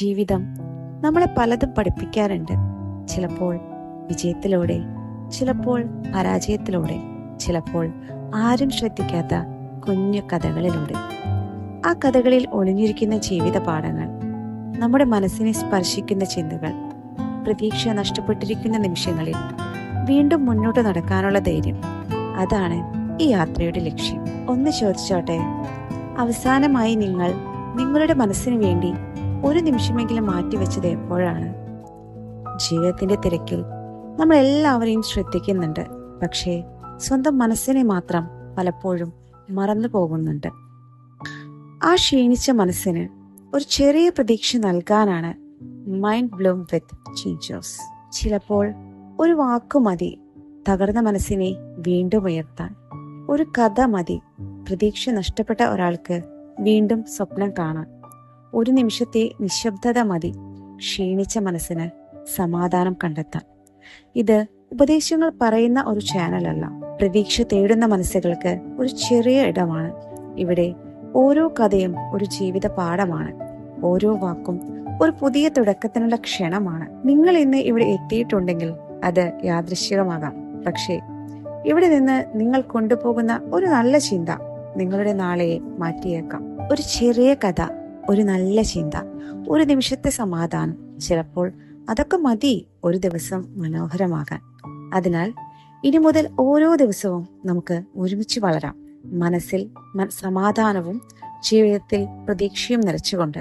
ജീവിതം നമ്മളെ പലതും പഠിപ്പിക്കാറുണ്ട്. ചിലപ്പോൾ വിജയത്തിലൂടെ, ചിലപ്പോൾ പരാജയത്തിലൂടെ, ചിലപ്പോൾ ആരും ശ്രദ്ധിക്കാത്ത കുഞ്ഞു കഥകളിലൂടെ. ആ കഥകളിൽ ഒളിഞ്ഞിരിക്കുന്ന ജീവിത പാഠങ്ങൾ, നമ്മുടെ മനസ്സിനെ സ്പർശിക്കുന്ന ചിന്തകൾ, പ്രതീക്ഷ നഷ്ടപ്പെട്ടിരിക്കുന്ന നിമിഷങ്ങളിൽ വീണ്ടും മുന്നോട്ട് നടക്കാനുള്ള ധൈര്യം, അതാണ് ഈ യാത്രയുടെ ലക്ഷ്യം. ഒന്ന് ചോദിച്ചോട്ടെ, അവസാനമായി നിങ്ങൾ നിങ്ങളുടെ മനസ്സിന് വേണ്ടി ഒരു നിമിഷമെങ്കിലും മാറ്റിവെച്ചത് എപ്പോഴാണ്? ജീവിതത്തിന്റെ തിരക്കിൽ നമ്മൾ എല്ലാവരെയും ശ്രദ്ധിക്കുന്നുണ്ട്, പക്ഷേ സ്വന്തം മനസ്സിനെ മാത്രം പലപ്പോഴും മറന്നു പോകുന്നുണ്ട്. ആ ക്ഷീണിച്ച മനസ്സിന് ഒരു ചെറിയ പ്രതീക്ഷ നൽകാനാണ് മൈൻഡ് ബ്ലൂം വിത്ത് ചിഞ്ചോസ്. ചിലപ്പോൾ ഒരു വാക്കു മതി തകർന്ന മനസ്സിനെ വീണ്ടും ഉയർത്താൻ. ഒരു കഥ മതി പ്രതീക്ഷ നഷ്ടപ്പെട്ട ഒരാൾക്ക് വീണ്ടും സ്വപ്നം കാണാൻ. ഒരു നിമിഷത്തെ നിശബ്ദത മതി ക്ഷീണിച്ച മനസ്സിന് സമാധാനം കണ്ടെത്താൻ. ഇത് ഉപദേശങ്ങൾ പറയുന്ന ഒരു ചാനലല്ല, പ്രതീക്ഷ തേടുന്ന മനസ്സുകൾക്ക് ഒരു ചെറിയ ഇടമാണ്. ഇവിടെ ഓരോ കഥയും ഒരു ജീവിത പാഠമാണ്, ഓരോ വാക്കും ഒരു പുതിയ തുടക്കത്തിനുള്ള ക്ഷണമാണ്. നിങ്ങൾ ഇന്ന് ഇവിടെ എത്തിയിട്ടുണ്ടെങ്കിൽ അത് യാദൃശ്ചികമാകാം, പക്ഷേ ഇവിടെ നിന്ന് നിങ്ങൾ കൊണ്ടുപോകുന്ന ഒരു നല്ല ചിന്ത നിങ്ങളുടെ നാളെയെ മാറ്റിയേക്കാം. ഒരു ചെറിയ കഥ, ഒരു നല്ല ചിന്ത, ഒരു നിമിഷത്തെ സമാധാനം, ചിലപ്പോൾ അതൊക്കെ മതി ഒരു ദിവസം മനോഹരമാകാൻ. അതിനാൽ ഇനി മുതൽ ഓരോ ദിവസവും നമുക്ക് ഒരുമിച്ച് വളരാം, മനസ്സിൽ സമാധാനവും ജീവിതത്തിൽ പ്രതീക്ഷയും നിറച്ചുകൊണ്ട്.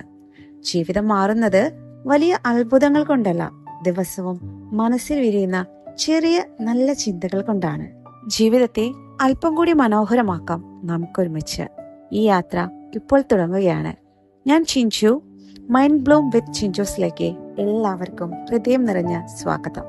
ജീവിതം മാറുന്നത് വലിയ അത്ഭുതങ്ങൾ കൊണ്ടല്ല, ദിവസവും മനസ്സിൽ വിരിയുന്ന ചെറിയ നല്ല ചിന്തകൾ കൊണ്ടാണ്. ജീവിതത്തെ അല്പം കൂടി മനോഹരമാക്കാം നമുക്കൊരുമിച്ച്. ഈ യാത്ര ഇപ്പോൾ തുടങ്ങുകയാണ്. ഞാൻ ചിഞ്ചു. മൈൻഡ് ബ്ലൂം വിത്ത് ചിഞ്ചോസിലേക്ക് എല്ലാവർക്കും ഹൃദയം നിറഞ്ഞ സ്വാഗതം.